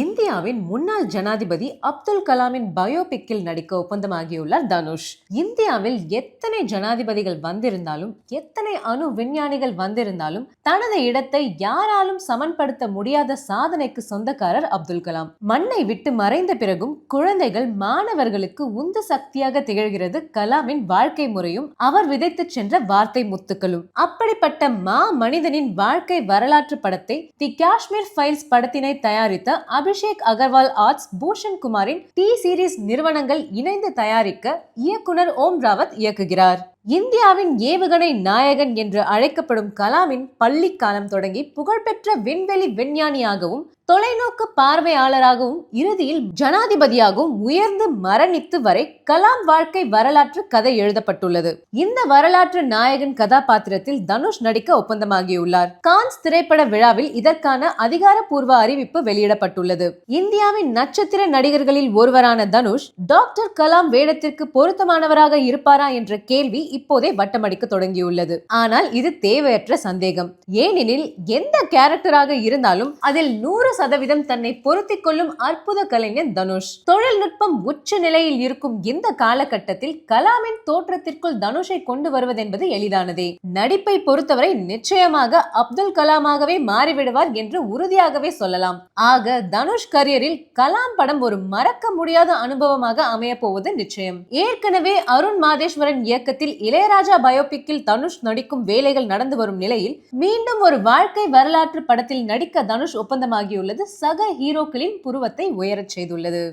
இந்தியாவின் முன்னாள் ஜனாதிபதி அப்துல் கலாமின் பயோபிக்கில் நடிக்க ஒப்பந்தமாகியுள்ளார் தனுஷ். இந்தியாவில் எத்தனை ஜனாதிபதிகள் வந்திருந்தாலும், எத்தனை அணு விஞ்ஞானிகள் வந்திருந்தாலும் தனது இடத்தை யாராலும் சமன்படுத்த முடியாத சாதனைக்கு சொந்தக்காரர் அப்துல் கலாம். மண்ணை விட்டு மறைந்த பிறகும் குழந்தைகள், மாணவர்களுக்கு உந்து சக்தியாக திகழ்கிறது கலாமின் வாழ்க்கை முறையும் அவர் விதைத்து சென்ற வார்த்தை முத்துக்களும். அப்படிப்பட்ட மனிதனின் வாழ்க்கை வரலாற்று படத்தை தி காஷ்மீர் ஃபைல்ஸ் படத்தினை தயாரித்த அபிஷேக் அகர்வால் ஆர்ட்ஸ், பூஷன் குமாரின் டி சீரிஸ் நிறுவனங்கள் இணைந்து தயாரிக்க இயக்குனர் ஓம் ராவத் இயக்குகிறார். இந்தியாவின் ஏவுகணை நாயகன் என்று அழைக்கப்படும் கலாமின் பள்ளி காலம் தொடங்கி புகழ்பெற்ற விண்வெளி விஞ்ஞானியாகவும் தொலைநோக்கு பார்வையாளராகவும் இறுதியில் ஜனாதிபதியாகவும் உயர்ந்து மரணித்து வரை கலாம் வாழ்க்கை வரலாற்று கதை எழுதப்பட்டுள்ளது. இந்த வரலாற்று நாயகன் கதாபாத்திரத்தில் தனுஷ் நடிக்க ஒப்பந்தமாகியுள்ளார். கான்ஸ் திரைப்பட விழாவில் இதற்கான அதிகாரப்பூர்வ அறிவிப்பு வெளியிடப்பட்டுள்ளது. இந்தியாவின் நட்சத்திர நடிகர்களில் ஒருவரான தனுஷ் டாக்டர் கலாம் வேடத்திற்கு பொருத்தமானவராக இருப்பாரா என்ற கேள்வி இப்போதே வட்டமடிக்க தொடங்கியுள்ளது. ஆனால் இது தேவையற்ற சந்தேகம். ஏனெனில் எந்த கேரக்டராக இருந்தாலும் அதில் 100% தன்னை பொருத்திக் கொள்ளும் அற்புத கலைஞன் தனுஷ். தொழில்நுட்பம் உச்ச நிலையில் இருக்கும் இந்த காலகட்டத்தில் கலாமின் தோற்றத்திற்குள் தனுஷை கொண்டு வருவதென்பது எளிதானதே. நடிப்பை பொறுத்தவரை நிச்சயமாக அப்துல் கலாமாகவே மாறிவிடுவார் என்று உறுதியாகவே சொல்லலாம். ஆக தனுஷ் கரியரில் கலாம் படம் ஒரு மறக்க முடியாத அனுபவமாக அமைய போவது நிச்சயம். ஏற்கனவே அருண் மாதேஸ்வரன் இயக்கத்தில் இளையராஜா பயோபிக்கில் தனுஷ் நடிக்கும் வேலைகள் நடந்து வரும் நிலையில் மீண்டும் ஒரு வாழ்க்கை வரலாற்று படத்தில் நடிக்க தனுஷ் ஒப்பந்தமாகியுள்ளது சக ஹீரோக்களின் புருவத்தை உயரச் செய்துள்ளது.